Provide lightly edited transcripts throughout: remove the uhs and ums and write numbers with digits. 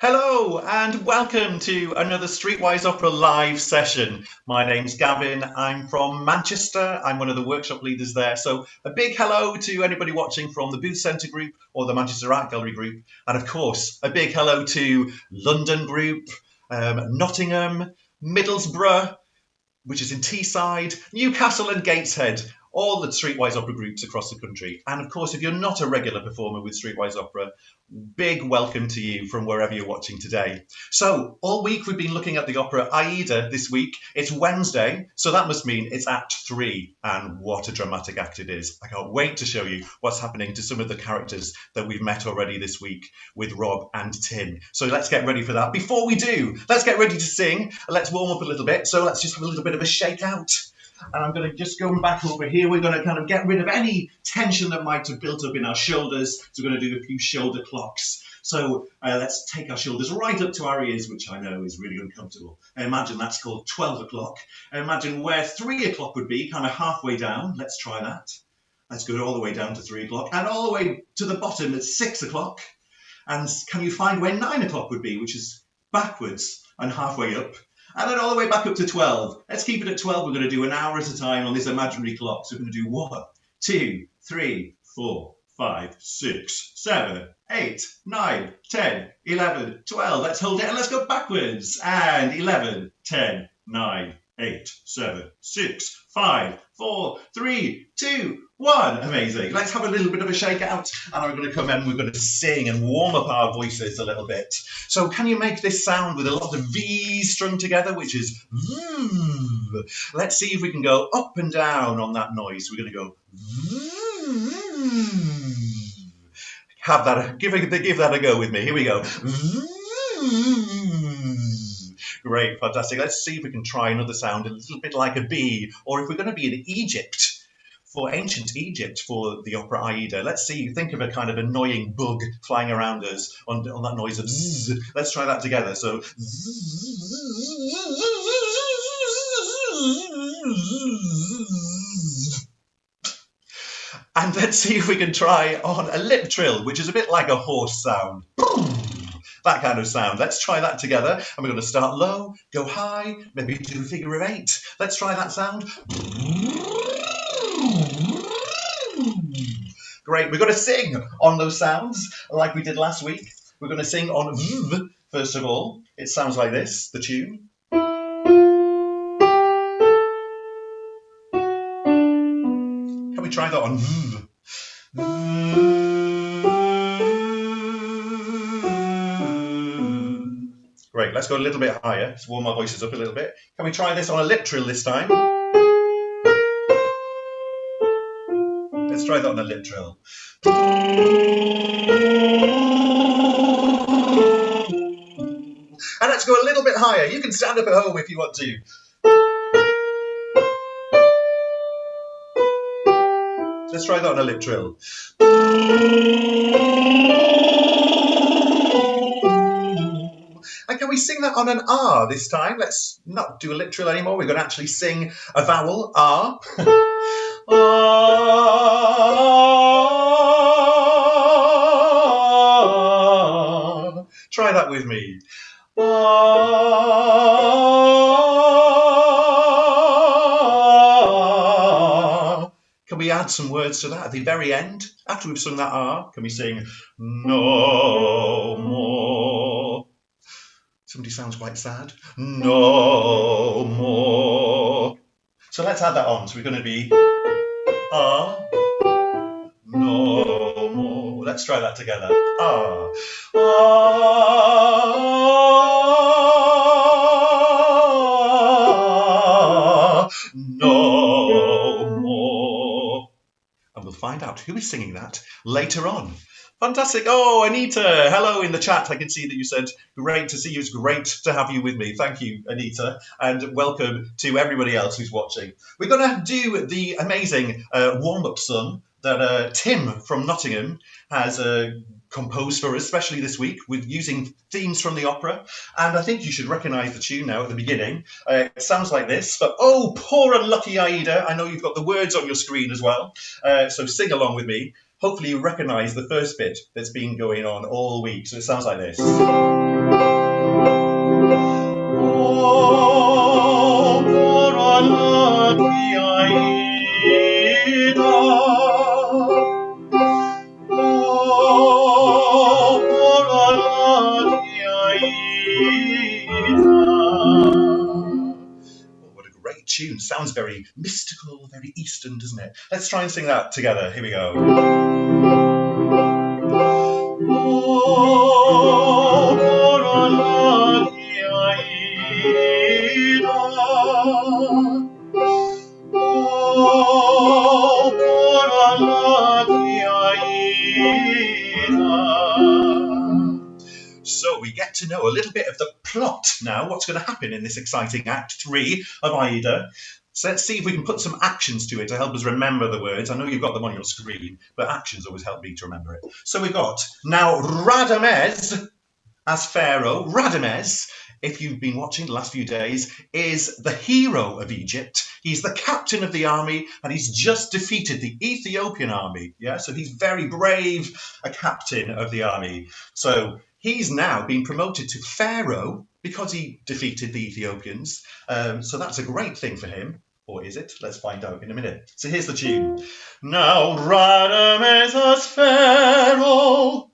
Hello and welcome to another Streetwise Opera live session. My name's Gavin, I'm from Manchester, I'm one of the workshop leaders there, so a big hello to anybody watching from the Booth Centre group or the Manchester Art Gallery group, and of course a big hello to London group, Nottingham, Middlesbrough, which is in Teesside, Newcastle and Gateshead, all the Streetwise Opera groups across the country. And of course, if you're not a regular performer with Streetwise Opera, big welcome to you from wherever you're watching today. So all week we've been looking at the opera Aida this week. It's Wednesday, so that must mean it's Act 3. And what a dramatic act it is. I can't wait to show you what's happening to some of the characters that we've met already this week with Rob and Tim. So let's get ready for that. Before we do, let's get ready to sing. Let's warm up a little bit. So let's just have a little bit of a shakeout. And I'm going to just go back over here. We're going to kind of get rid of any tension that might have built up in our shoulders. So we're going to do a few shoulder clocks. So let's take our shoulders right up to our ears, which I know is really uncomfortable. Imagine that's called 12 o'clock. Imagine where 3 o'clock would be, kind of halfway down. Let's try that. Let's go all the way down to 3 o'clock and all the way to the bottom at 6 o'clock. And can you find where 9 o'clock would be, which is backwards and halfway up? And then all the way back up to 12. Let's keep it at 12. We're going to do an hour at a time on this imaginary clock. So we're going to do 1, 2, 3, 4, 5, 6, 7, 8, 9, 10, 11, 12. Let's hold it and let's go backwards. And 11, 10, 9, 8, 7, 6, 5, 4, 3, 2, 1. Amazing. Let's have a little bit of a shakeout, and we're going to come in, we're going to sing and warm up our voices a little bit. So can you make this sound with a lot of V's strung together, which is V? Let's see if we can go up and down on that noise. We're going to go V. Have that, give that a go with me. Here we go. Great, fantastic. Let's see if we can try another sound a little bit like a B, or if we're going to be in Egypt, for ancient Egypt, for the opera Aida. Let's see, think of a kind of annoying bug flying around us on that noise of zzz. Let's try that together. So, and let's see if we can try on a lip trill, which is a bit like a horse sound. That kind of sound. Let's try that together. And we're going to start low, go high, maybe do a figure of 8. Let's try that sound. Great. We're going to sing on those sounds like we did last week. We're going to sing on V, first of all. It sounds like this, the tune. Can we try that on V? Great, let's go a little bit higher. Let's warm our voices up a little bit. Can we try this on a lip trill this time? Let's try that on a lip trill. And let's go a little bit higher. You can stand up at home if you want to. Let's try that on a lip trill. And can we sing that on an R this time? Let's not do a lip trill anymore. We're going to actually sing a vowel, R. R. Try that with me. R. Can we add some words to that at the very end? After we've sung that R, can we sing no more? Somebody sounds quite sad. No more. So let's add that on. So we're going to be R, no more. Let's try that together. R, R, no more. And we'll find out who is singing that later on. Fantastic. Oh, Anita, hello in the chat. I can see that you said, great to see you. It's great to have you with me. Thank you, Anita. And welcome to everybody else who's watching. We're going to do the amazing warm-up song that Tim from Nottingham has composed for us, especially this week, with using themes from the opera. And I think you should recognise the tune now at the beginning. It sounds like this. But, oh, poor unlucky Aida. I know you've got the words on your screen as well. So sing along with me. Hopefully you recognise the first bit that's been going on all week. So it sounds like this. Sounds very mystical, very Eastern, doesn't it? Let's try and sing that together. Here we go. So we get to know a little bit of the plot now, what's going to happen in this exciting Act 3 of Aida. So let's see if we can put some actions to it to help us remember the words. I know you've got them on your screen, but actions always help me to remember it. So we've got now Radames as Pharaoh. Radames, if you've been watching the last few days, is the hero of Egypt. He's the captain of the army, and he's just defeated the Ethiopian army. Yeah, so he's very brave, a captain of the army. So he's now been promoted to Pharaoh because he defeated the Ethiopians. So that's a great thing for him. Or is it? Let's find out in a minute. So here's the tune. Now Radames as Pharaoh.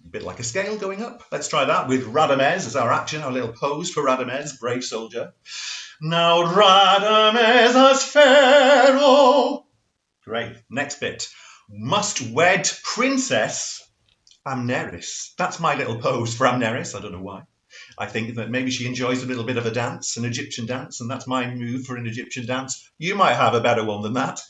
A bit like a scale going up. Let's try that with Radames as our action, our little pose for Radames, brave soldier. Now Radames as Pharaoh. Great. Next bit. Must wed Princess Amneris. That's my little pose for Amneris. I don't know why. I think that maybe she enjoys a little bit of a dance, an Egyptian dance, and that's my move for an Egyptian dance. You might have a better one than that.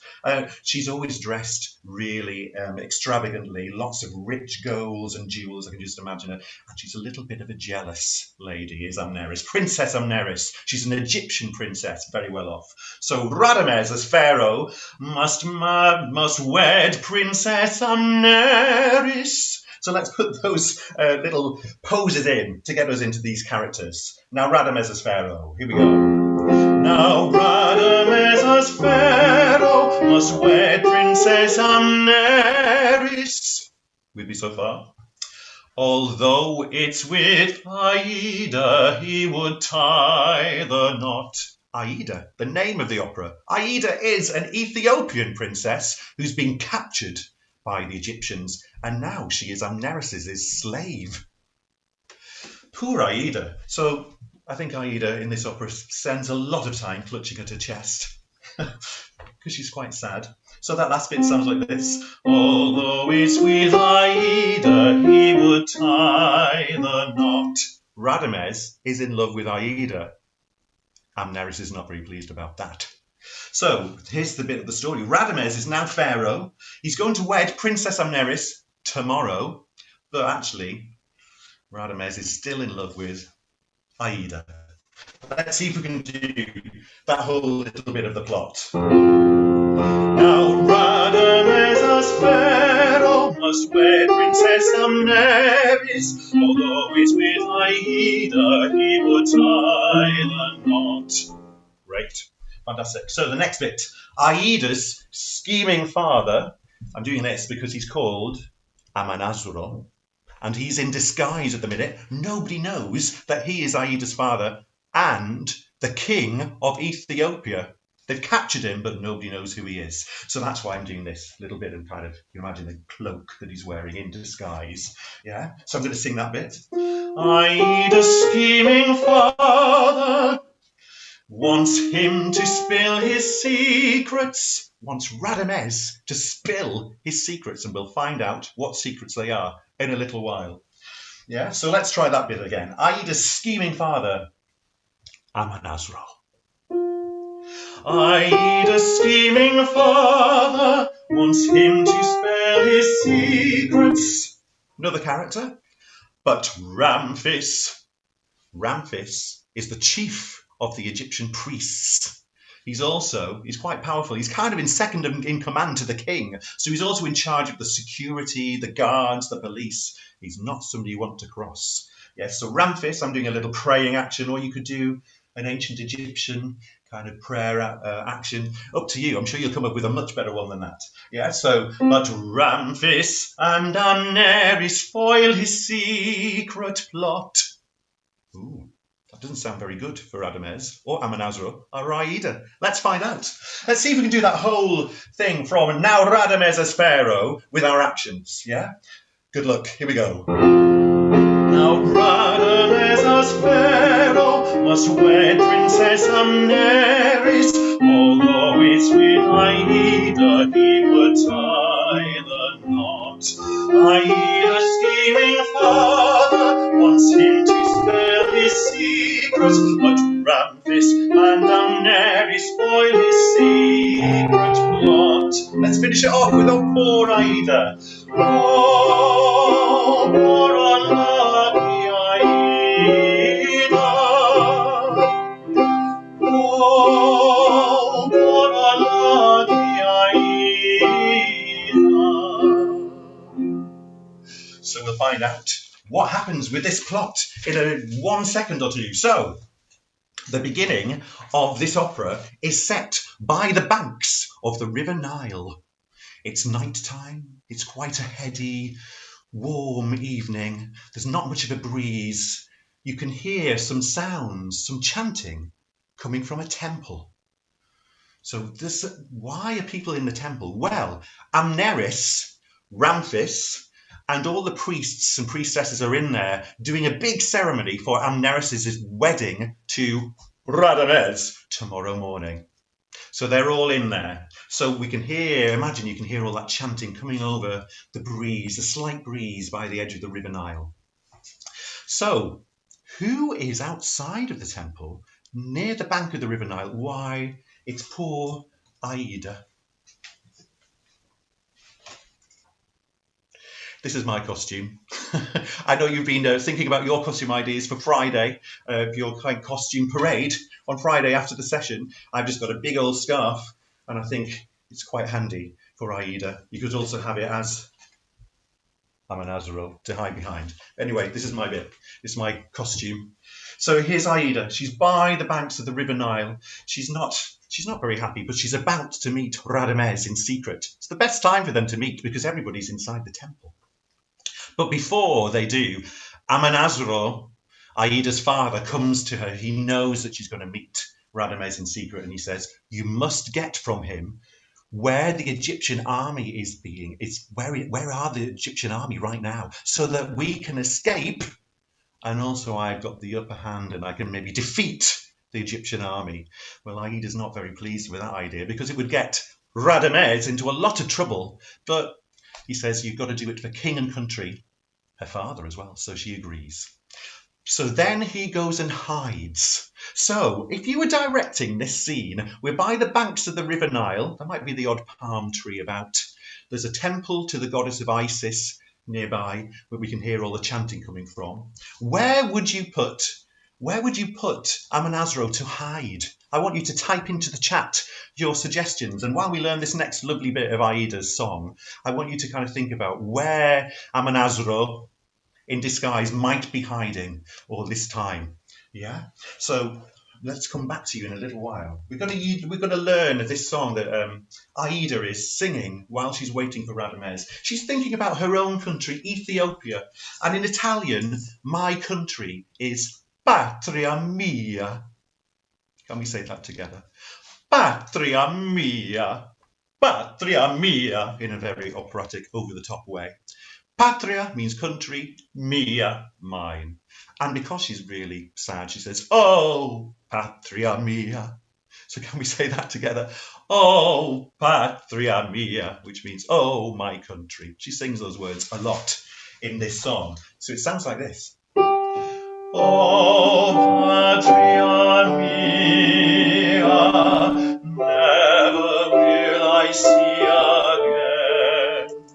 She's always dressed really extravagantly, lots of rich golds and jewels, I can just imagine her. And she's a little bit of a jealous lady, is Amneris. Princess Amneris. She's an Egyptian princess, very well off. So Radames as Pharaoh must wed Princess Amneris. So let's put those little poses in to get us into these characters. Now Radames as Pharaoh. Here we go. Now Radames as Pharaoh must wed Princess Amneris. With me so far? Although it's with Aida he would tie the knot. Aida, the name of the opera. Aida is an Ethiopian princess who's been captured by the Egyptians, and now she is Amneris' slave. Poor Aida. So I think Aida in this opera spends a lot of time clutching at her chest because she's quite sad. So that last bit sounds like this. Although it's with Aida he would tie the knot. Radames is in love with Aida. Amneris is not very pleased about that. So here's the bit of the story. Radames is now Pharaoh. He's going to wed Princess Amneris tomorrow, but actually Radames is still in love with Aida. Let's see if we can do that whole little bit of the plot. Now Radames as Pharaoh must wed Princess Amneris. Although it's with Aida he would tie the knot. Great. Fantastic. So the next bit, Aida's scheming father, I'm doing this because he's called Amanazuro, and he's in disguise at the minute. Nobody knows that he is Aida's father and the king of Ethiopia. They've captured him, but nobody knows who he is. So that's why I'm doing this little bit of kind of, you imagine the cloak that he's wearing in disguise. Yeah? So I'm going to sing that bit. Aida's scheming father wants him to spill his secrets, wants Radames to spill his secrets, and we'll find out what secrets they are in a little while. Yeah, so let's try that bit again. Aida's scheming father, Amanazro. Aida's scheming father wants him to spill his secrets. Another character, but Ramphis. Ramphis is the chief of the Egyptian priests. He's quite powerful. He's kind of in second in command to the king. So he's also in charge of the security, the guards, the police. He's not somebody you want to cross. Yes, so Ramphis, I'm doing a little praying action, or you could do an ancient Egyptian kind of prayer action. Up to you. I'm sure you'll come up with a much better one than that. Yeah, so, but Ramphis and Amneris foil his secret plot. Ooh. That doesn't sound very good for Radames or Amanazro or Aida. Let's find out. Let's see if we can do that whole thing from now Radames as Pharaoh with our actions, yeah? Good luck. Here we go. Now Radames as Pharaoh must wed Princess Amneris, although it's with Aida he would tie the knot. Aida's scheming father wants him to spare his secret, but Ramphis and Amneris spoil his secret plot. Let's finish it off with our poor Aida. Oh, poor unlucky Aida. Oh, poor unlucky Aida. So we'll find out what happens with this plot in 1 second or two. So, the beginning of this opera is set by the banks of the River Nile. It's night time. It's quite a heady, warm evening. There's not much of a breeze. You can hear some sounds, some chanting coming from a temple. So why are people in the temple? Well, Amneris, Ramphis, and all the priests and priestesses are in there doing a big ceremony for Amneris' wedding to Radames tomorrow morning. So they're all in there. So we can hear, imagine you can hear all that chanting coming over the breeze, the slight breeze by the edge of the River Nile. So who is outside of the temple near the bank of the River Nile? Why, it's poor Aida. This is my costume. I know you've been thinking about your costume ideas for Friday, your kind of costume parade on Friday after the session. I've just got a big old scarf, and I think it's quite handy for Aida. You could also have it as Amanazaro to hide behind. Anyway, this is my bit. This is my costume. So here's Aida. She's by the banks of the River Nile. She's not very happy, but she's about to meet Radames in secret. It's the best time for them to meet because everybody's inside the temple. But before they do, Amanazaro, Aida's father, comes to her. He knows that she's going to meet Radames in secret, and he says, you must get from him where the Egyptian army is being. Where are the Egyptian army right now, so that we can escape, and also I've got the upper hand and I can maybe defeat the Egyptian army. Well, Aida's not very pleased with that idea because it would get Radames into a lot of trouble, but he says, you've got to do it for king and country, her father as well, so she agrees. So then he goes and hides. So if you were directing this scene, we're by the banks of the River Nile. There might be the odd palm tree about. There's a temple to the goddess of Isis nearby where we can hear all the chanting coming from. Where would you put Amanazaro to hide? I want you to type into the chat your suggestions. And while we learn this next lovely bit of Aida's song, I want you to kind of think about where Amanazaro in disguise might be hiding all this time. Yeah? So let's come back to you in a little while. We're going to learn this song that Aida is singing while she's waiting for Radames. She's thinking about her own country, Ethiopia. And in Italian, my country is Patria mia. Can we say that together? Patria mia, in a very operatic, over-the-top way. Patria means country, mia, mine. And because she's really sad, she says, oh, patria mia. So can we say that together? Oh, patria mia, which means, oh, my country. She sings those words a lot in this song. So it sounds like this. Oh, patria mia, never will I see again.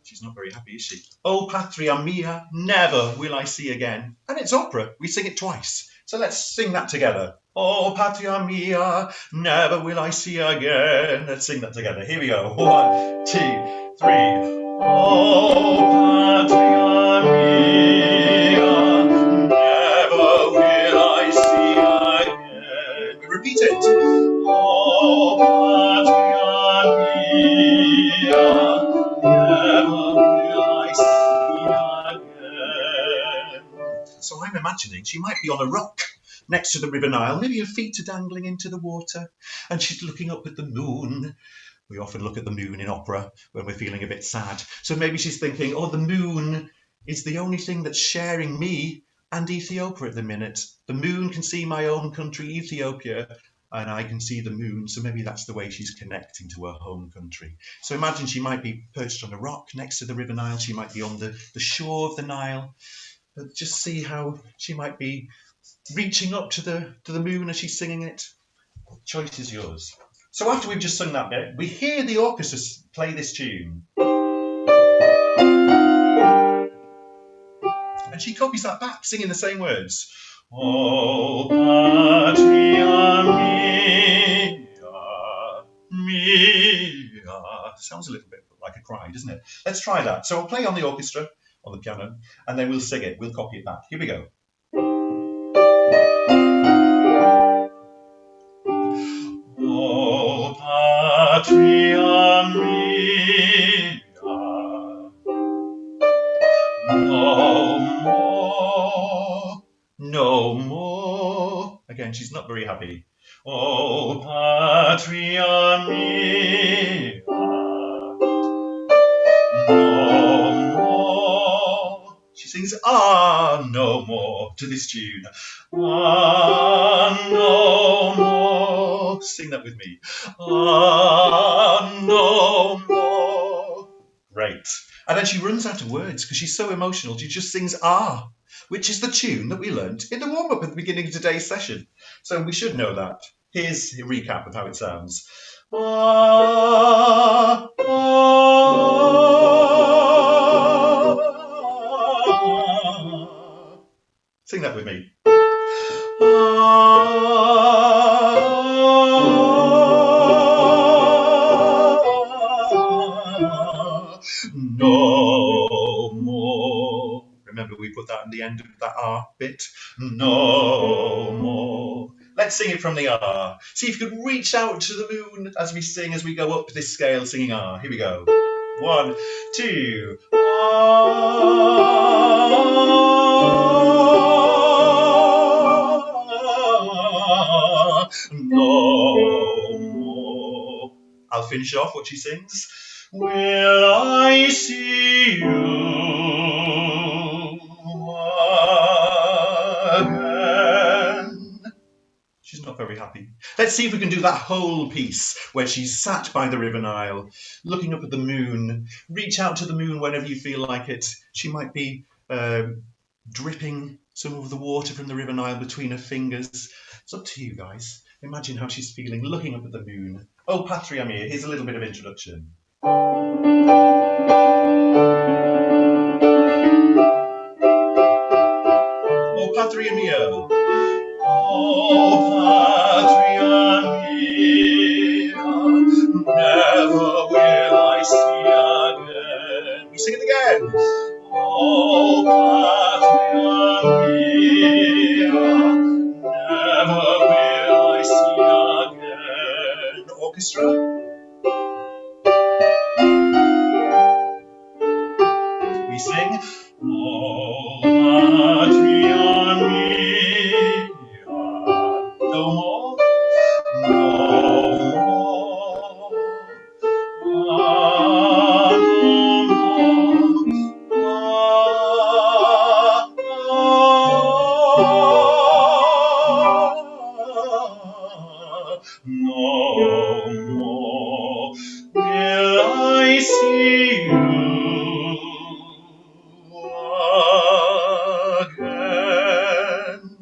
She's not very happy, is she? Oh, patria mia, never will I see again. And it's opera. We sing it twice. So let's sing that together. Oh, patria mia, never will I see again. Let's sing that together. Here we go. 1, 2, 3. Oh, patria mia, never will I see again. We repeat it. Oh, patria mia, never will I see again. So I'm imagining she might be on a rock next to the River Nile. Maybe her feet are dangling into the water and she's looking up at the moon. We often look at the moon in opera when we're feeling a bit sad. So maybe she's thinking, oh, the moon is the only thing that's sharing me and Ethiopia at the minute. The moon can see my own country, Ethiopia, and I can see the moon. So maybe that's the way she's connecting to her home country. So imagine she might be perched on a rock next to the River Nile. She might be on the shore of the Nile. But just see how she might be reaching up to the moon as she's singing it. The choice is yours. So after we've just sung that bit, we hear the orchestra play this tune. And she copies that back, singing the same words. Oh, patria mia. Sounds a little bit like a cry, doesn't it? Let's try that. So I'll play on the orchestra, on the piano, and then we'll sing it. We'll copy it back. Here we go. Oh, patria mia, no more, no more. Again, she's not very happy. Oh, patria mia, no more. She sings no more to this tune. No more. Sing that with me. No more. Great. And then she runs out of words because she's so emotional. She just sings which is the tune that we learnt in the warm-up at the beginning of today's session. So we should know that. Here's a recap of how it sounds. Sing that with me. No more. Remember, we put that in the end of that bit. No more. Let's sing it from the See if you could reach out to the moon as we sing, as we go up this scale singing Here we go. 1, 2. No more. I'll finish off what she sings. Will I see you again? She's not very happy. Let's see if we can do that whole piece where she's sat by the River Nile, looking up at the moon. Reach out to the moon whenever you feel like it. She might be dripping some of the water from the River Nile between her fingers. It's up to you guys. Imagine how she's feeling, looking up at the moon. Oh, Patria mia, here's a little bit of introduction. Oh, Patria mia. Oh, patria mia, never will I see again. We sing it again. Oh, patria mia, never will I see again. Orchestra. We sing. Oh, patria mia. No more, no more, no more will I see you again.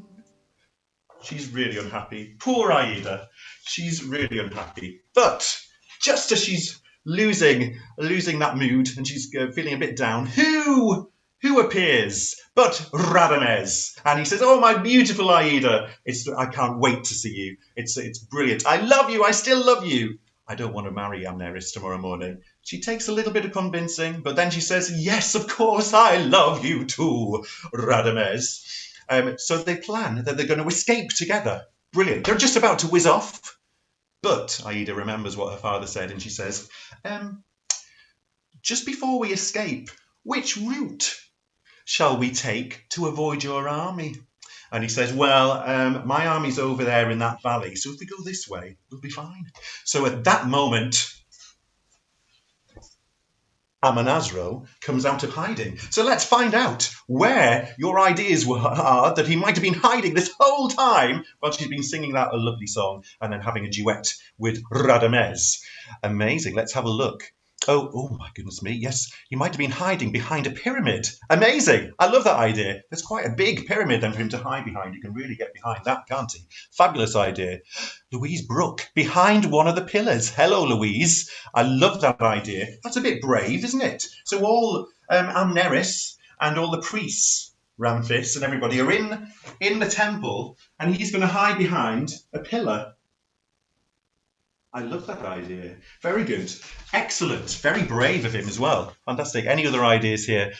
She's really unhappy. Poor Aida. She's really unhappy. But just as she's losing that mood and she's feeling a bit down, who appears but Radames? And he says, "Oh, my beautiful Aida, I can't wait to see you. It's brilliant. I love you. I still love you. I don't want to marry Amneris tomorrow morning." She takes a little bit of convincing, but then she says, "Yes, of course, I love you too, Radames." So they plan that they're going to escape together. Brilliant. They're just about to whiz off. But Aida remembers what her father said, and she says, "Just before we escape, which route shall we take to avoid your army?" And he says, "Well, my army's over there in that valley, so if we go this way, we'll be fine." So at that moment, Amonasro comes out of hiding. So let's find out where your ideas are that he might have been hiding this whole time while she's been singing that a lovely song and then having a duet with Radamez. Amazing. Let's have a look. Oh my goodness me. Yes, he might have been hiding behind a pyramid. Amazing. I love that idea. There's quite a big pyramid then for him to hide behind. You can really get behind that, can't he? Fabulous idea. Louise Brooke, behind one of the pillars. Hello, Louise. I love that idea. That's a bit brave, isn't it? So all Amneris and all the priests, Ramphis and everybody, are in the temple, and he's going to hide behind a pillar. I love that idea. Very good. Excellent. Very brave of him as well. Fantastic. Any other ideas here?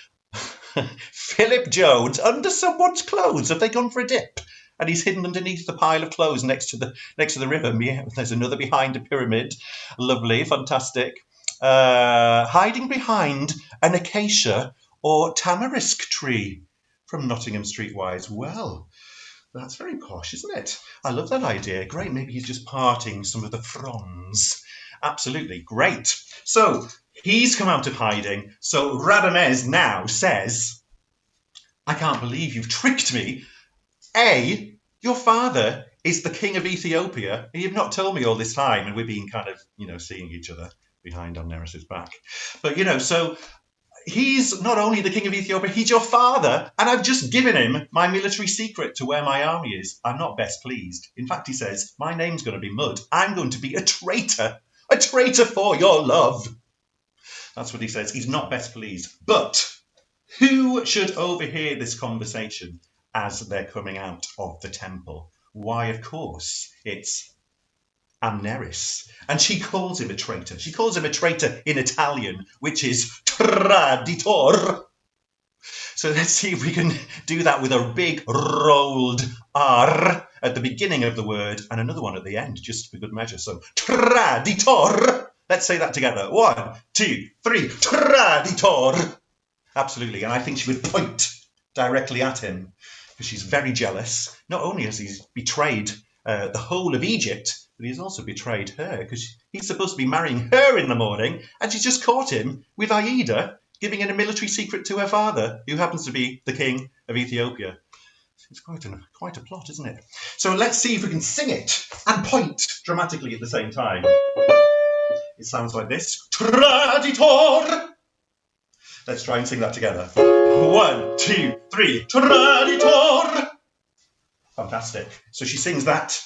Philip Jones under someone's clothes. Have they gone for a dip? And he's hidden underneath the pile of clothes next to the river. There's another behind a pyramid. Lovely. Fantastic. Hiding behind an acacia or tamarisk tree from Nottingham Streetwise. Well, that's very posh, isn't it? I love that idea. Great. Maybe he's just parting some of the fronds. Absolutely. Great. So he's come out of hiding. So Radamez now says, I can't believe you've tricked me. A, your father is the king of Ethiopia. You've not told me all this time. And we've been kind of, seeing each other behind Amneris's back. But, so he's not only the king of Ethiopia, he's your father, and I've just given him my military secret to where my army is. I'm not best pleased. In fact, he says, my name's going to be Mud. I'm going to be a traitor for your love. That's what he says. He's not best pleased. But who should overhear this conversation as they're coming out of the temple? Why, of course, it's Amneris, and she calls him a traitor. She calls him a traitor in Italian, which is traditor. So let's see if we can do that with a big rolled R at the beginning of the word and another one at the end, just for good measure. So traditor. Let's say that together. 1, 2, 3. Traditor. Absolutely. And I think she would point directly at him because she's very jealous. Not only has he betrayed the whole of Egypt, but he's also betrayed her because he's supposed to be marrying her in the morning, and she's just caught him with Aida giving in a military secret to her father, who happens to be the king of Ethiopia. It's quite a plot, isn't it? So let's see if we can sing it and point dramatically at the same time. It sounds like this. Traditor! Let's try and sing that together. 1, 2, 3. Traditor! Fantastic. So she sings that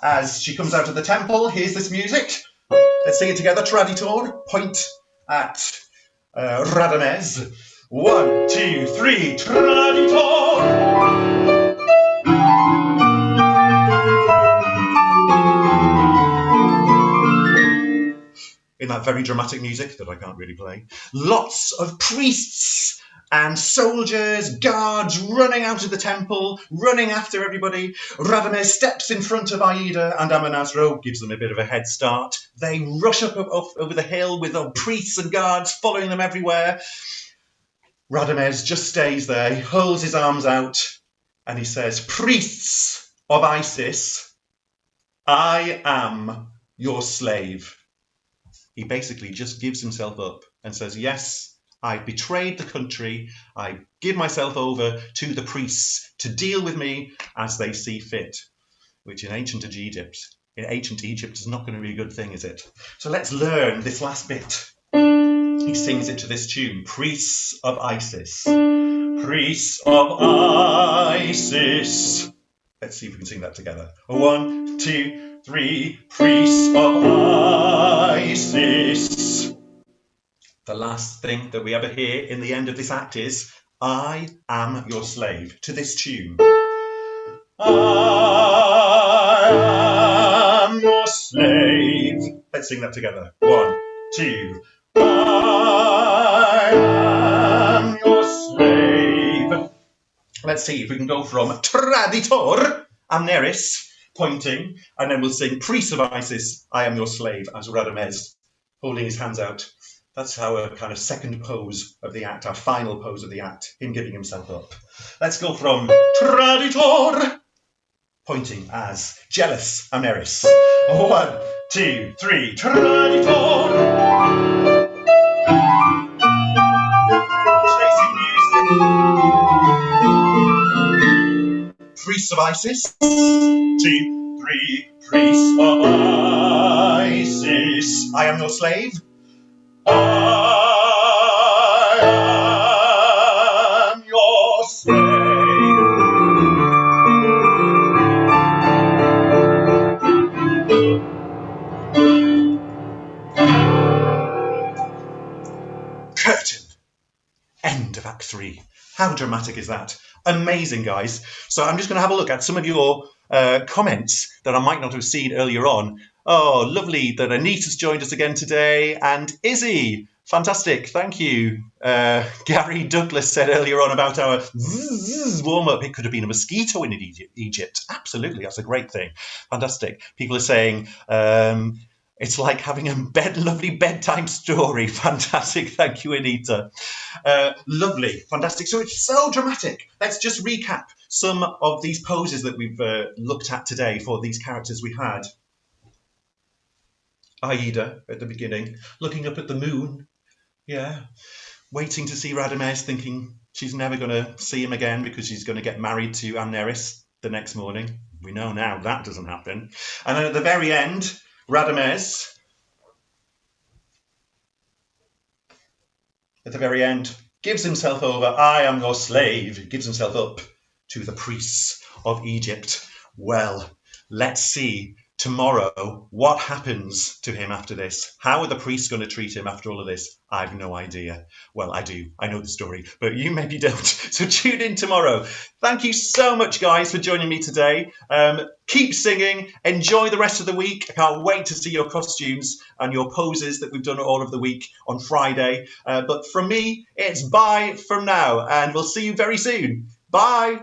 as she comes out of the temple. Here's this music. Let's sing it together. Traditor. Point at Radamez. 1, 2, 3. Traditor. In that very dramatic music that I can't really play. Lots of priests and soldiers, guards running out of the temple, running after everybody. Radamez steps in front of Aida and Amonasro, gives them a bit of a head start. They rush up over the hill with priests and guards following them everywhere. Radamez just stays there, he holds his arms out, and he says, priests of Isis, I am your slave. He basically just gives himself up and says, yes, I betrayed the country. I give myself over to the priests to deal with me as they see fit, which in ancient Egypt is not going to be a good thing, is it? So let's learn this last bit. He sings it to this tune. Priests of Isis. Priests of Isis. Let's see if we can sing that together. 1, 2, 3. Priests of Isis. The last thing that we ever hear in the end of this act is, I am your slave, to this tune. I am your slave. Let's sing that together. 1, 2. I am your slave. Let's see if we can go from traditor, Amneris, pointing, and then we'll sing priest of Isis, I am your slave, as Radamez, holding his hands out. That's our kind of second pose of the act, our final pose of the act, him giving himself up. Let's go from traditor, pointing as jealous Amneris. 1, 2, 3, traditor. priests of Isis. 2, 3, priests of Isis. I am your slave. I am your slave. Curtain. End of Act 3. How dramatic is that? Amazing, guys. So I'm just going to have a look at some of your comments that I might not have seen earlier on. Oh, lovely that Anita's joined us again today. And Izzy, fantastic. Thank you. Gary Douglas said earlier on about our warm-up. It could have been a mosquito in Egypt. Absolutely. That's a great thing. Fantastic. People are saying... it's like having a lovely bedtime story. Fantastic. Thank you, Anita. Lovely. Fantastic. So it's so dramatic. Let's just recap some of these poses that we've looked at today for these characters we had. Aida at the beginning, looking up at the moon. Yeah. Waiting to see Radames, thinking she's never going to see him again because she's going to get married to Amneris the next morning. We know now that doesn't happen. And then at the very end... Radames, at the very end, gives himself over. I am your slave. He gives himself up to the priests of Egypt. Well, let's see tomorrow what happens to him after this. How are the priests going to treat him after all of this? I've no idea. Well, I do. I know the story, but you maybe don't. So tune in tomorrow. Thank you so much, guys, for joining me today. Keep singing. Enjoy the rest of the week. I can't wait to see your costumes and your poses that we've done all of the week on Friday. But from me, it's bye from now, and we'll see you very soon. Bye.